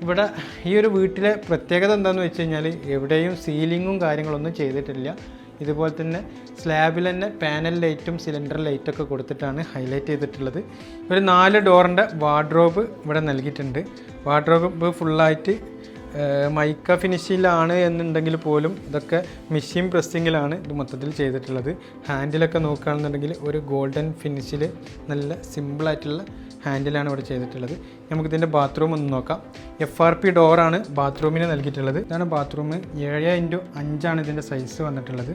ഇവിടെ ഈ ഒരു വീട്ടിലെ പ്രത്യേകത എന്താണെന്ന് വെച്ച് കഴിഞ്ഞാൽ എവിടെയും സീലിങ്ങും കാര്യങ്ങളൊന്നും ചെയ്തിട്ടില്ല. ഇതുപോലെ തന്നെ സ്ലാബിൽ തന്നെ പാനൽ ലൈറ്റും സിലിണ്ടർ ലൈറ്റൊക്കെ കൊടുത്തിട്ടാണ് ഹൈലൈറ്റ് ചെയ്തിട്ടുള്ളത്. ഒരു 4 ഡോറിൻ്റെ വാർഡ്രോബ് ഇവിടെ നൽകിയിട്ടുണ്ട്. വാർഡ്രോബ് ഫുള്ളായിട്ട് മൈക്ക ഫിനിഷിലാണ് എന്നുണ്ടെങ്കിൽ പോലും ഇതൊക്കെ മെഷീൻ പ്രസ്സിങ്ങിലാണ് ഇത് മൊത്തത്തിൽ ചെയ്തിട്ടുള്ളത്. ഹാൻഡിലൊക്കെ നോക്കുകയാണെന്നുണ്ടെങ്കിൽ ഒരു ഗോൾഡൻ ഫിനിഷിൽ നല്ല സിമ്പിളായിട്ടുള്ള ഹാൻഡിലാണ് ഇവിടെ ചെയ്തിട്ടുള്ളത്. നമുക്കിതിൻ്റെ ബാത്റൂം ഒന്ന് നോക്കാം. FRP ഡോറാണ് ബാത്റൂമിന് നൽകിയിട്ടുള്ളത്. ഇതാണ് ബാത്റൂം. 7x5 ഇതിൻ്റെ സൈസ് വന്നിട്ടുള്ളത്.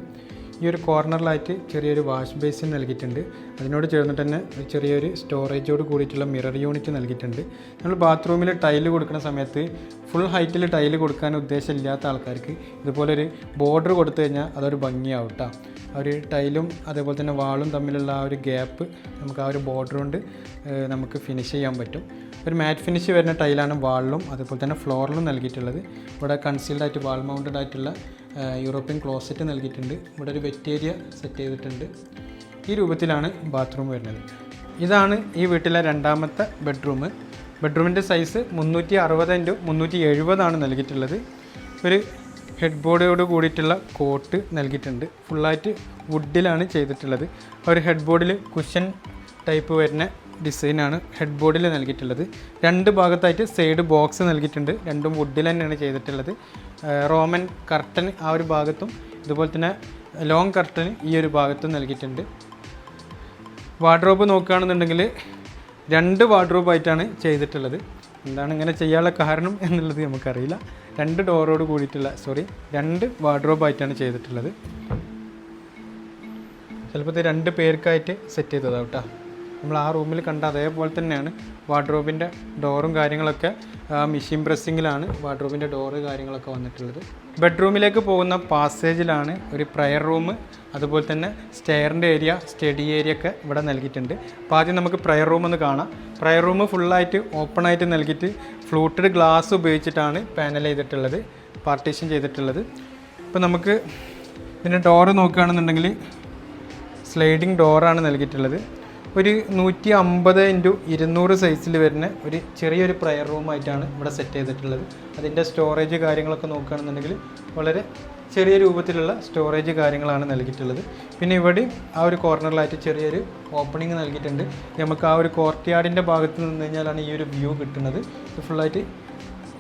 ഈ ഒരു കോർണറിലായിട്ട് ചെറിയൊരു വാഷ് ബേസിൻ നൽകിയിട്ടുണ്ട്. അതിനോട് ചേർന്നിട്ട് തന്നെ ചെറിയൊരു സ്റ്റോറേജോട് കൂടിയിട്ടുള്ള മിറർ യൂണിറ്റ് നൽകിയിട്ടുണ്ട്. നമ്മൾ ബാത്റൂമിൽ ടൈല് കൊടുക്കുന്ന സമയത്ത് ഫുൾ ഹൈറ്റിൽ ടൈല് കൊടുക്കാൻ ഉദ്ദേശമില്ലാത്ത ആൾക്കാർക്ക് ഇതുപോലൊരു ബോർഡർ കൊടുത്തു കഴിഞ്ഞാൽ അതൊരു ഭംഗിയാവും കേട്ടോ. ആ ഒരു ടൈലും അതേപോലെ തന്നെ വാളും തമ്മിലുള്ള ആ ഒരു ഗ്യാപ്പ് നമുക്ക് ആ ഒരു ബോർഡർ കൊണ്ട് നമുക്ക് ഫിനിഷ് ചെയ്യാൻ പറ്റും. ഒരു മാറ്റ് ഫിനിഷ് വരുന്ന ടൈലാണ് വാളിലും അതുപോലെ തന്നെ ഫ്ലോറിലും നൽകിയിട്ടുള്ളത്. ഇവിടെ കൺസീൽഡ് ആയിട്ട് വാൾ മൗണ്ടഡ് ആയിട്ടുള്ള യൂറോപ്യൻ ക്ലോസറ്റ് നൽകിയിട്ടുണ്ട്. ഇവിടെ ഒരു വെറ്റ് ഏരിയ സെറ്റ് ചെയ്തിട്ടുണ്ട്. ഈ രൂപത്തിലാണ് ബാത്റൂം വരുന്നത്. ഇതാണ് ഈ വീട്ടിലെ രണ്ടാമത്തെ ബെഡ്റൂം. ബെഡ്റൂമിൻ്റെ സൈസ് 360 × 370 നൽകിയിട്ടുള്ളത്. ഒരു ഹെഡ് ബോർഡോട് കൂടിയിട്ടുള്ള കോട്ട് നൽകിയിട്ടുണ്ട്. ഫുള്ളായിട്ട് വുഡിലാണ് ചെയ്തിട്ടുള്ളത്. ഒരു ഹെഡ് ബോർഡിൽ കുഷൻ ടൈപ്പ് വരുന്ന ഡിസൈനാണ് ഹെഡ് ബോർഡിൽ നൽകിയിട്ടുള്ളത്. രണ്ട് ഭാഗത്തായിട്ട് സൈഡ് ബോക്സ് നൽകിയിട്ടുണ്ട്. രണ്ടും വുഡിൽ തന്നെയാണ് ചെയ്തിട്ടുള്ളത്. റോമൻ കർട്ടൻ ആ ഒരു ഭാഗത്തും ഇതുപോലെ തന്നെ ലോങ് കർട്ടൻ ഈ ഒരു ഭാഗത്തും നൽകിയിട്ടുണ്ട്. വാർഡ്രോബ് നോക്കുകയാണെന്നുണ്ടെങ്കിൽ 2 വാർഡ്രോബായിട്ടാണ് ചെയ്തിട്ടുള്ളത്. എന്താണ് ഇങ്ങനെ ചെയ്യാനുള്ള കാരണം എന്നുള്ളത് നമുക്കറിയില്ല. 2 ഡോറോട് കൂടിയിട്ടുള്ള 2 വാർഡ്രോബായിട്ടാണ് ചെയ്തിട്ടുള്ളത്. ചിലപ്പോൾ ഇത് 2 പേർക്കായിട്ട് സെറ്റ് ചെയ്തതാണ് കേട്ടോ. നമ്മൾ ആ റൂമിൽ കണ്ട അതേപോലെ തന്നെയാണ് വാർഡ്രോബിൻ്റെ ഡോറും കാര്യങ്ങളൊക്കെ മെഷീൻ പ്രസ്സിങ്ങിലാണ് വാർഡ്രോബിൻ്റെ ഡോറ് കാര്യങ്ങളൊക്കെ വന്നിട്ടുള്ളത്. ബെഡ്റൂമിലേക്ക് പോകുന്ന പാസേജിലാണ് ഒരു പ്രയർ റൂം, അതുപോലെ തന്നെ സ്റ്റെയറിൻ്റെ ഏരിയ, സ്റ്റഡി ഏരിയ ഒക്കെ ഇവിടെ നൽകിയിട്ടുണ്ട്. അപ്പോൾ ആദ്യം നമുക്ക് പ്രയർ റൂം ഒന്ന് കാണാം. പ്രയർ റൂം ഫുള്ളായിട്ട് ഓപ്പണായിട്ട് നൽകിയിട്ട് ഫ്ലൂട്ടഡ് ഗ്ലാസ് ഉപയോഗിച്ചിട്ടാണ് പാനൽ ചെയ്തിട്ടുള്ളത്, പാർട്ടീഷൻ ചെയ്തിട്ടുള്ളത്. ഇപ്പോൾ നമുക്ക് ഇതിൻ്റെ ഡോറ് നോക്കുകയാണെന്നുണ്ടെങ്കിൽ സ്ലൈഡിങ് ഡോറാണ് നൽകിയിട്ടുള്ളത്. ഒരു 150 × 200 സൈസിൽ വരുന്ന ഒരു ചെറിയൊരു പ്രയർ റൂമായിട്ടാണ് ഇവിടെ സെറ്റ് ചെയ്തിട്ടുള്ളത്. അതിൻ്റെ സ്റ്റോറേജ് കാര്യങ്ങളൊക്കെ നോക്കുകയാണെന്നുണ്ടെങ്കിൽ വളരെ ചെറിയ രൂപത്തിലുള്ള സ്റ്റോറേജ് കാര്യങ്ങളാണ് നൽകിയിട്ടുള്ളത്. പിന്നെ ഇവിടെ ആ ഒരു കോർണറിലായിട്ട് ചെറിയൊരു ഓപ്പണിങ് നൽകിയിട്ടുണ്ട്. നമുക്ക് ആ ഒരു കോർട്ട്യാർഡിൻ്റെ ഭാഗത്ത് നിന്ന് കഴിഞ്ഞാലാണ് ഈ ഒരു വ്യൂ കിട്ടുന്നത്. ഇത് ഫുള്ളായിട്ട്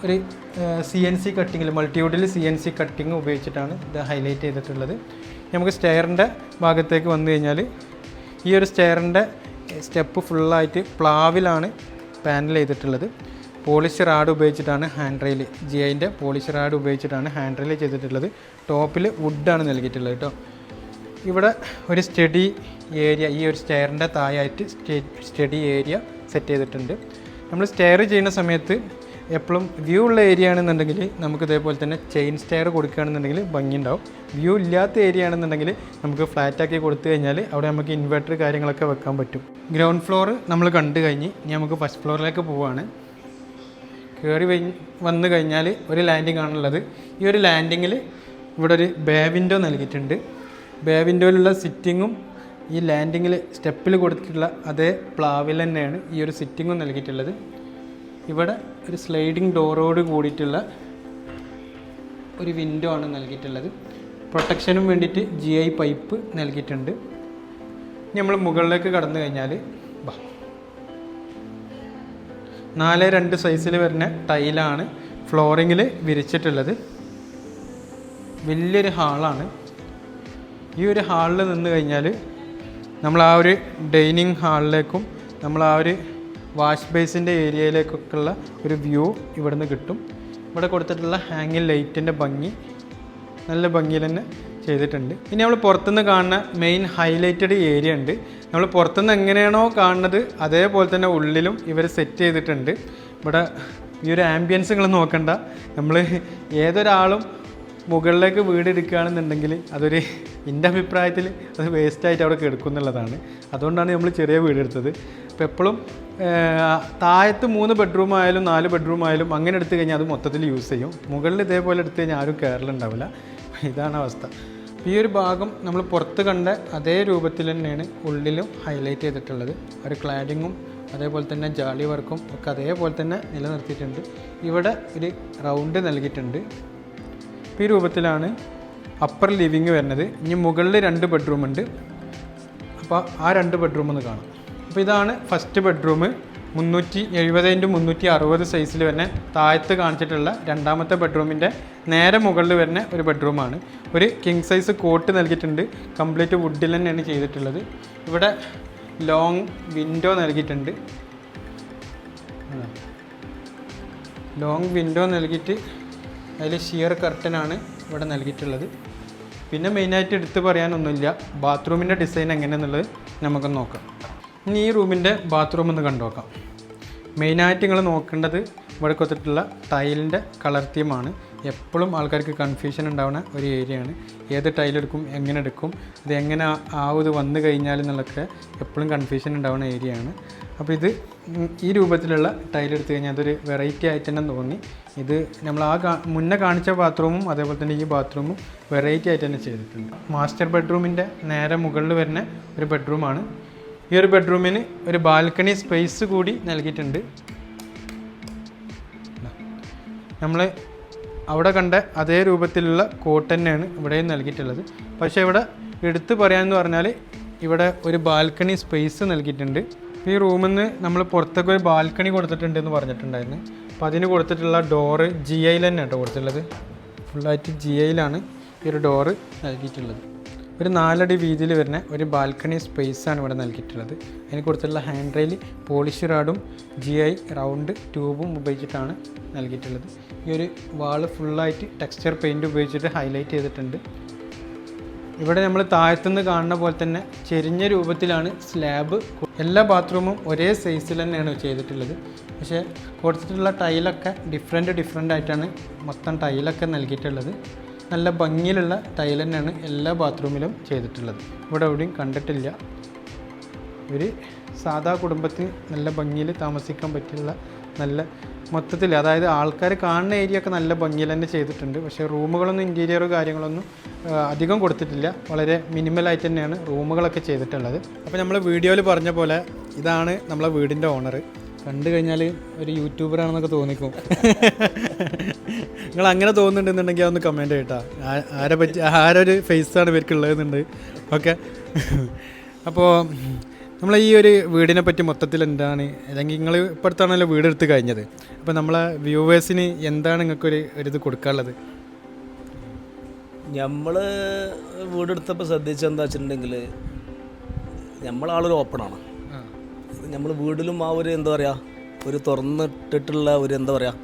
ഒരു CNC കട്ടിങ്ങിൽ മൾട്ടിവുഡിൽ CNC കട്ടിങ് ഉപയോഗിച്ചിട്ടാണ് ഇത് ഹൈലൈറ്റ് ചെയ്തിട്ടുള്ളത്. നമുക്ക് സ്റ്റെയറിൻ്റെ ഭാഗത്തേക്ക് വന്നു കഴിഞ്ഞാൽ ഈ ഒരു സ്റ്റെയറിൻ്റെ സ്റ്റെപ്പ് ഫുള്ളായിട്ട് പ്ലാവിലാണ് പാനൽ ചെയ്തിട്ടുള്ളത്. പോളിഷ് റാഡ് ഉപയോഗിച്ചിട്ടാണ് ഹാൻഡ് റെയിൽ, GIൻ്റെ പോളിഷ് റാഡ് ഉപയോഗിച്ചിട്ടാണ് ഹാൻഡ് റെയിൽ ചെയ്തിട്ടുള്ളത്. ടോപ്പിൽ വുഡാണ് നൽകിയിട്ടുള്ളത് കേട്ടോ. ഇവിടെ ഒരു സ്റ്റഡി ഏരിയ, ഈ ഒരു സ്റ്റെയറിൻ്റെ താഴായിട്ട് സ്റ്റഡി ഏരിയ സെറ്റ് ചെയ്തിട്ടുണ്ട്. നമ്മൾ സ്റ്റെയർ ചെയ്യുന്ന സമയത്ത് എപ്പോഴും വ്യൂ ഉള്ള ഏരിയ ആണെന്നുണ്ടെങ്കിൽ നമുക്ക് ഇതേപോലെ തന്നെ ചെയിൻ സ്റ്റെയർ കൊടുക്കുകയാണെന്നുണ്ടെങ്കിൽ ഭംഗിയുണ്ടാവും. വ്യൂ ഇല്ലാത്ത ഏരിയ ആണെന്നുണ്ടെങ്കിൽ നമുക്ക് ഫ്ലാറ്റാക്കി കൊടുത്തു കഴിഞ്ഞാൽ അവിടെ നമുക്ക് ഇൻവെർട്ടർ കാര്യങ്ങളൊക്കെ വെക്കാൻ പറ്റും. ഗ്രൗണ്ട് ഫ്ലോർ നമ്മൾ കണ്ടു കഴിഞ്ഞ് ഇനി നമുക്ക് ഫസ്റ്റ് ഫ്ലോറിലേക്ക് പോവുകയാണ്. കയറി വന്നു കഴിഞ്ഞാൽ ഒരു ലാൻഡിംഗ് ആണുള്ളത്. ഈ ഒരു ലാൻഡിങ്ങിൽ ഇവിടെ ഒരു ബേ വിൻഡോ നൽകിയിട്ടുണ്ട്. ബേ വിൻഡോയിലുള്ള സിറ്റിങ്ങും ഈ ലാൻഡിങ്ങിൽ സ്റ്റെപ്പിൽ കൊടുത്തിട്ടുള്ള അതേ പ്ലാവിൽ തന്നെയാണ് ഈ ഒരു സിറ്റിങ്ങും നൽകിയിട്ടുള്ളത്. ഇവിടെ ഒരു സ്ലൈഡിങ് ഡോറോട് കൂടിയിട്ടുള്ള ഒരു വിൻഡോ ആണ് നൽകിയിട്ടുള്ളത്. പ്രൊട്ടക്ഷനും വേണ്ടിയിട്ട് GI പൈപ്പ് നൽകിയിട്ടുണ്ട്. ഇനി നമ്മൾ മുകളിലേക്ക് കടന്നു കഴിഞ്ഞാൽ 4:2 സൈസിൽ വരുന്ന ടൈലാണ് ഫ്ലോറിങ്ങിൽ വിരിച്ചിട്ടുള്ളത്. വലിയൊരു ഹാളാണ്. ഈ ഒരു ഹാളിൽ നിന്ന് കഴിഞ്ഞാൽ നമ്മൾ ആ ഒരു ഡൈനിങ് ഹാളിലേക്കും നമ്മൾ ആ ഒരു വാഷ് ബേസിൻ്റെ ഏരിയയിലേക്കൊക്കെയുള്ള ഒരു വ്യൂ ഇവിടെ നിന്ന് കിട്ടും. ഇവിടെ കൊടുത്തിട്ടുള്ള ഹാങ്ങിങ് ലൈറ്റിൻ്റെ ഭംഗി നല്ല ഭംഗിയിൽ തന്നെ ചെയ്തിട്ടുണ്ട്. ഇനി നമ്മൾ പുറത്തുനിന്ന് കാണുന്ന മെയിൻ ഹൈലൈറ്റഡ് ഏരിയ ഉണ്ട്. നമ്മൾ പുറത്തുനിന്ന് എങ്ങനെയാണോ കാണുന്നത് അതേപോലെ തന്നെ ഉള്ളിലും ഇവർ സെറ്റ് ചെയ്തിട്ടുണ്ട്. ഇവിടെ ഈ ഒരു ആംബിയൻസ് നിങ്ങൾ നോക്കണ്ട. നമ്മൾ ഏതൊരാളും മുകളിലേക്ക് വീട് എടുക്കുകയാണെന്നുണ്ടെങ്കിൽ അതൊരു എൻ്റെ അഭിപ്രായത്തിൽ അത് വേസ്റ്റായിട്ട് അവിടെ കിടക്കും എന്നുള്ളതാണ്. അതുകൊണ്ടാണ് നമ്മൾ ചെറിയ വീട് എടുത്തത്. അപ്പോൾ എപ്പോഴും താഴത്ത് 3 ബെഡ്റൂം ആയാലും 4 ബെഡ്റൂം ആയാലും അങ്ങനെ എടുത്തു കഴിഞ്ഞാൽ അത് മൊത്തത്തിൽ യൂസ് ചെയ്യും. മുകളിൽ ഇതേപോലെ എടുത്തു കഴിഞ്ഞാൽ ആരും കയറലുണ്ടാവില്ല. ഇതാണ് അവസ്ഥ. ഈ ഒരു ഭാഗം നമ്മൾ പുറത്ത് കണ്ട അതേ രൂപത്തിൽ തന്നെയാണ് ഉള്ളിലും ഹൈലൈറ്റ് ചെയ്തിട്ടുള്ളത്. ഒരു ക്ലാഡിങ്ങും അതേപോലെ തന്നെ ജാളി വർക്കും ഒക്കെ അതേപോലെ തന്നെ നിലനിർത്തിയിട്ടുണ്ട്. ഇവിടെ ഒരു റൗണ്ട് നൽകിയിട്ടുണ്ട്. ഈ രൂപത്തിലാണ് അപ്പർ ലിവിങ് വരുന്നത്. ഇനി മുകളിൽ 2 ബെഡ്റൂം ഉണ്ട്. അപ്പോൾ ആ 2 ബെഡ്റൂം ഒന്ന് കാണാം. അപ്പോൾ ഇതാണ് ഫസ്റ്റ് ബെഡ്റൂം. 370 × 360 സൈസിൽ വരുന്ന താഴത്ത് കാണിച്ചിട്ടുള്ള രണ്ടാമത്തെ ബെഡ്റൂമിൻ്റെ നേരെ മുകളിൽ വരുന്ന ഒരു ബെഡ്റൂമാണ്. ഒരു കിങ് സൈസ് കോട്ട് നൽകിയിട്ടുണ്ട്. കംപ്ലീറ്റ് വുഡിൽ തന്നെയാണ് ചെയ്തിട്ടുള്ളത്. ഇവിടെ ലോങ് വിൻഡോ നൽകിയിട്ടുണ്ട്. ലോങ് വിൻഡോ നൽകിയിട്ട് അതിൽ ഷിയർ കർട്ടനാണ് ഇവിടെ നൽകിയിട്ടുള്ളത്. പിന്നെ മെയിനായിട്ട് എടുത്ത് പറയാനൊന്നുമില്ല. ബാത്റൂമിൻ്റെ ഡിസൈൻ എങ്ങനെയാണെന്നുള്ളത് നമുക്കൊന്ന് നോക്കാം. ഇനി ഈ റൂമിൻ്റെ ബാത്റൂം ഒന്ന് കണ്ടു നോക്കാം. മെയിനായിട്ട് നിങ്ങൾ നോക്കേണ്ടത് ഇവിടെ കൊടുത്തിട്ടുള്ള ടൈലിൻ്റെ കളർ തീമാണ്. എപ്പോഴും ആൾക്കാർക്ക് കൺഫ്യൂഷൻ ഉണ്ടാവുന്ന ഒരു ഏരിയയാണ്. ഏത് ടൈലെടുക്കും, എങ്ങനെ എടുക്കും, ഇത് എങ്ങനെ ഇത് വന്നു കഴിഞ്ഞാൽ എന്നുള്ളതൊക്കെ എപ്പോഴും കൺഫ്യൂഷൻ ഉണ്ടാവുന്ന ഏരിയയാണ്. അപ്പോൾ ഇത് ഈ രൂപത്തിലുള്ള ടൈലെടുത്ത് കഴിഞ്ഞാൽ അതൊരു വെറൈറ്റി ആയിട്ട് തന്നെ തോന്നി. ഇത് നമ്മൾ മുന്നേ കാണിച്ച ബാത്റൂമും അതേപോലെ തന്നെ ഈ ബാത്റൂമും വെറൈറ്റി ആയിട്ട് തന്നെ ചെയ്തിട്ടുണ്ട്. മാസ്റ്റർ ബെഡ്റൂമിൻ്റെ നേരെ മുകളിൽ വരുന്ന ഒരു ബെഡ്റൂമാണ്. ഈ ഒരു ബെഡ്റൂമിന് ഒരു ബാൽക്കണി സ്പേസ് കൂടി നൽകിയിട്ടുണ്ട്. നമ്മൾ അവിടെ കണ്ട അതേ രൂപത്തിലുള്ള കോട്ട് തന്നെയാണ് ഇവിടെയും നൽകിയിട്ടുള്ളത്. പക്ഷേ ഇവിടെ എടുത്തു പറയാമെന്ന് പറഞ്ഞാൽ ഇവിടെ ഒരു ബാൽക്കണി സ്പേസ് നൽകിയിട്ടുണ്ട്. ഈ റൂമിൽ നിന്ന് നമ്മൾ പുറത്തൊക്കെ ഒരു ബാൽക്കണി കൊടുത്തിട്ടുണ്ട് എന്ന് പറഞ്ഞിട്ടുണ്ടായിരുന്നു. അപ്പോൾ അതിന് കൊടുത്തിട്ടുള്ള ഡോറ് GI തന്നെ കേട്ടോ കൊടുത്തിട്ടുള്ളത്. ഫുള്ളായിട്ട് GIയിലാണ് ഈ ഒരു ഡോറ് നൽകിയിട്ടുള്ളത്. ഒരു 4 അടി വീതിയിൽ വരുന്ന ഒരു ബാൽക്കണി സ്പേസാണ് ഇവിടെ നൽകിയിട്ടുള്ളത്. അതിന് കൊടുത്തിട്ടുള്ള ഹാൻഡ് റെയിൽ പോളിഷ് റാഡും GI റൗണ്ട് ട്യൂബും ഉപയോഗിച്ചിട്ടാണ് നൽകിയിട്ടുള്ളത്. ഈ ഒരു വാള് ഫുള്ളായിട്ട് ടെക്സ്ചർ പെയിൻറ്റ് ഉപയോഗിച്ചിട്ട് ഹൈലൈറ്റ് ചെയ്തിട്ടുണ്ട്. ഇവിടെ നമ്മൾ താഴത്തുനിന്ന് കാണുന്ന പോലെ തന്നെ ചെരിഞ്ഞ രൂപത്തിലാണ് സ്ലാബ്. എല്ലാ ബാത്റൂമും ഒരേ സൈസിൽ തന്നെയാണ് ചെയ്തിട്ടുള്ളത്. പക്ഷേ കൊടുത്തിട്ടുള്ള ടൈലൊക്കെ ഡിഫറെൻ്റ് ആയിട്ടാണ് മൊത്തം ടൈലൊക്കെ നൽകിയിട്ടുള്ളത്. നല്ല ഭംഗിയിലുള്ള ടൈൽ തന്നെയാണ് എല്ലാ ബാത്റൂമിലും ചെയ്തിട്ടുള്ളത്. ഇവിടെ എവിടെയും കണ്ടിട്ടില്ല. ഒരു സാധാ കുടുംബത്തിന് നല്ല ഭംഗിയിൽ താമസിക്കാൻ പറ്റിയുള്ള നല്ല മൊത്തത്തിൽ, അതായത് ആൾക്കാർ കാണുന്ന ഏരിയ ഒക്കെ നല്ല ഭംഗിയിൽ തന്നെ ചെയ്തിട്ടുണ്ട്. പക്ഷേ റൂമുകളൊന്നും ഇൻറ്റീരിയറോ കാര്യങ്ങളൊന്നും അധികം കൊടുത്തിട്ടില്ല. വളരെ മിനിമലായിട്ട് തന്നെയാണ് റൂമുകളൊക്കെ ചെയ്തിട്ടുള്ളത്. അപ്പോൾ നമ്മൾ വീഡിയോയിൽ പറഞ്ഞ പോലെ ഇതാണ് നമ്മളെ വീടിൻ്റെ ഓണർ. കണ്ടു കഴിഞ്ഞാൽ ഒരു യൂട്യൂബറാണെന്നൊക്കെ തോന്നിക്കും. നിങ്ങൾ അങ്ങനെ തോന്നുന്നുണ്ടെന്നുണ്ടെങ്കിൽ അതൊന്ന് കമൻറ്റ് ചെയ്യട്ടോ. ആരൊരു ഫേസാണ് ഇവർക്കുള്ളതെന്നുണ്ട്. ഓക്കെ, അപ്പോൾ നമ്മൾ ഈ ഒരു വീടിനെ പറ്റി മൊത്തത്തിൽ എന്താണ്, അല്ലെങ്കിൽ നിങ്ങൾ ഇപ്പോഴത്താണല്ലോ വീടെടുത്ത് കഴിഞ്ഞത്, അപ്പോൾ നമ്മളെ വ്യൂവേഴ്സിന് എന്താണ് നിങ്ങൾക്കൊരു ഇത് കൊടുക്കാനുള്ളത്? നമ്മൾ വീടെടുത്തപ്പോൾ ശ്രദ്ധിച്ചെന്താ വെച്ചിട്ടുണ്ടെങ്കിൽ നമ്മളാളൊരു ഓപ്പണാണ്. നമ്മൾ വീട്ടിലും ആ ഒരു എന്താ പറയുക, ഒരു തുറന്നിട്ടിട്ടുള്ള ഒരു എന്താ പറയുക,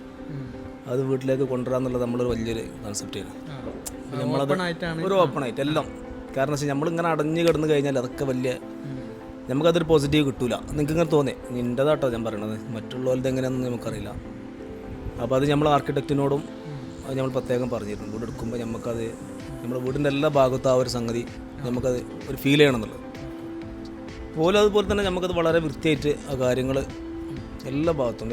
അത് വീട്ടിലേക്ക് കൊണ്ടുവരാന്നുള്ളത് നമ്മളൊരു വലിയൊരു കൺസെപ്റ്റാണ്. നമ്മളത് ഒരു ഓപ്പണായിട്ട് എല്ലാം. കാരണം വെച്ചാൽ നമ്മളിങ്ങനെ അടഞ്ഞു കിടന്ന് കഴിഞ്ഞാൽ അതൊക്കെ വലിയ നമുക്കതൊരു പോസിറ്റീവ് കിട്ടൂല. നിങ്ങൾക്ക് ഇങ്ങനെ തോന്നേ, നിൻ്റെതാട്ടോ ഞാൻ പറയണത്, മറ്റുള്ളവരുടെ എങ്ങനെയാണെന്ന് നമുക്കറിയില്ല. അപ്പോൾ അത് നമ്മൾ ആർക്കിടെക്റ്റിനോടും അത് നമ്മൾ പ്രത്യേകം പറഞ്ഞിരുന്നു. വീട് എടുക്കുമ്പോൾ നമുക്കത് നമ്മുടെ വീടിൻ്റെ എല്ലാ ഭാഗത്തും ആ ഒരു സംഗതി നമുക്കത് ഒരു ഫീൽ ചെയ്യണമെന്നുള്ളത് പോലും. അതുപോലെ തന്നെ നമുക്കത് വളരെ വൃത്തിയായിട്ട് ആ കാര്യങ്ങൾ എല്ലാ ഭാഗത്തും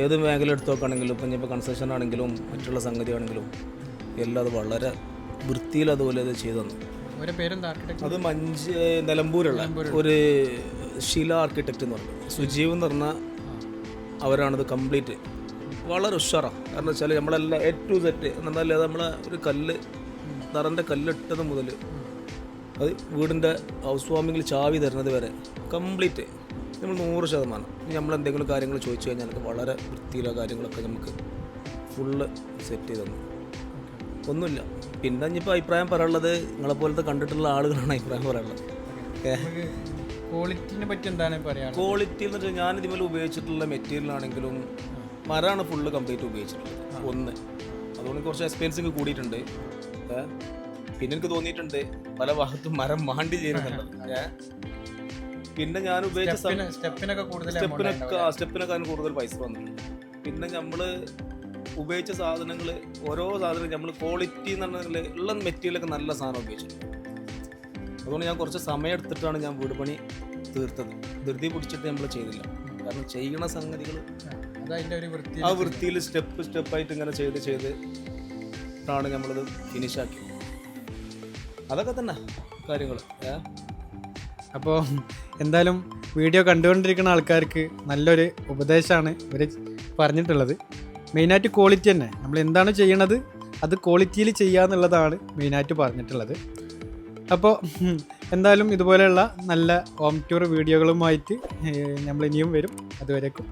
ഏത് മേഖല എടുത്ത് നോക്കുകയാണെങ്കിലും, ഇപ്പം ഇപ്പോൾ കൺസ്ട്രക്ഷൻ ആണെങ്കിലും മറ്റുള്ള സംഗതി ആണെങ്കിലും എല്ലാം അത് വളരെ വൃത്തിയിൽ അതുപോലെ അത് ചെയ്തു തന്നു. അത് നിലമ്പൂരുള്ള ഒരു ശില ആർക്കിടെക്റ്റ് എന്ന് പറഞ്ഞു, സുജീവ് എന്ന് പറഞ്ഞാൽ അവരാണത് കംപ്ലീറ്റ് വളരെ ഉഷാറാണ്. കാരണം വെച്ചാൽ നമ്മളെല്ലാം A to Z എന്നല്ല, നമ്മളെ ഒരു തറൻ്റെ കല്ലിട്ടത് മുതൽ അത് വീടിൻ്റെ ഹൗസ് വാമിങ്ങിൽ ചാവി തരുന്നത് വരെ കംപ്ലീറ്റ് നമ്മൾ 100%. നമ്മളെന്തെങ്കിലും കാര്യങ്ങൾ ചോദിച്ചു കഴിഞ്ഞാൽ വളരെ വൃത്തിയിലുള്ള കാര്യങ്ങളൊക്കെ നമുക്ക് ഫുള്ള് സെറ്റ് ചെയ്ത് തന്നു. ഒന്നുമില്ല. പിന്നെ ഇനിയിപ്പോൾ അഭിപ്രായം പറയാനുള്ളത് നിങ്ങളെപ്പോലത്തെ കണ്ടിട്ടുള്ള ആളുകളാണ് അഭിപ്രായം പറയാനുള്ളത്. ക്വാളിറ്റിനെ പറ്റി എന്താണ് പറയുക? ക്വാളിറ്റി എന്ന് വെച്ചാൽ ഞാൻ ഇതുപോലെ ഉപയോഗിച്ചിട്ടുള്ള മെറ്റീരിയൽ ആണെങ്കിലും മരമാണ് ഫുള്ള് കംപ്ലീറ്റ് ഉപയോഗിച്ചിട്ടുള്ളത്. ഒന്ന് അതുകൊണ്ട് കുറച്ച് എക്സ്പെൻസിങ് കൂടിയിട്ടുണ്ട്. പിന്നെ എനിക്ക് തോന്നിയിട്ടുണ്ട് പല ഭാഗത്തും മരം മാണ്ടി ചെയ്യുന്നുണ്ട്. പിന്നെ ഞാൻ ഉപയോഗിച്ച സ്റ്റെപ്പിനൊക്കെ കൂടുതൽ പൈസ വന്നിട്ടുണ്ട്. പിന്നെ നമ്മൾ ഉപയോഗിച്ച സാധനങ്ങൾ, ഓരോ സാധനവും നമ്മൾ ക്വാളിറ്റി എന്ന് പറഞ്ഞാൽ ഉള്ള മെറ്റീരിയലൊക്കെ നല്ല സാധനം ഉപയോഗിച്ചിട്ടുണ്ട്. അതുകൊണ്ട് ഞാൻ കുറച്ച് സമയം എടുത്തിട്ടാണ് ഞാൻ വീട് പണി തീർത്തത്. ധൃതി പിടിച്ചിട്ട് നമ്മൾ ചെയ്തില്ല. കാരണം ചെയ്യുന്ന സംഗതികൾ ആ വൃത്തിയിൽ സ്റ്റെപ്പായിട്ട് ഇങ്ങനെ ചെയ്തിട്ടാണ് നമ്മളത് ഫിനിഷാക്കി. അതൊക്കെ തന്നെ കാര്യങ്ങൾ. അപ്പോൾ എന്തായാലും വീഡിയോ കണ്ടുകൊണ്ടിരിക്കുന്ന ആൾക്കാർക്ക് നല്ലൊരു ഉപദേശമാണ് ഇവർ പറഞ്ഞിട്ടുള്ളത്. മെയിനായിട്ട് ക്വാളിറ്റി തന്നെ, നമ്മൾ എന്താണ് ചെയ്യണത് അത് ക്വാളിറ്റിയിൽ ചെയ്യുക എന്നുള്ളതാണ് മെയിനായിട്ട് പറഞ്ഞിട്ടുള്ളത്. അപ്പോൾ എന്തായാലും ഇതുപോലെയുള്ള നല്ല ഹോം ടൂർ വീഡിയോകളുമായിട്ട് നമ്മൾ ഇനിയും വരും. അതുവരേക്കും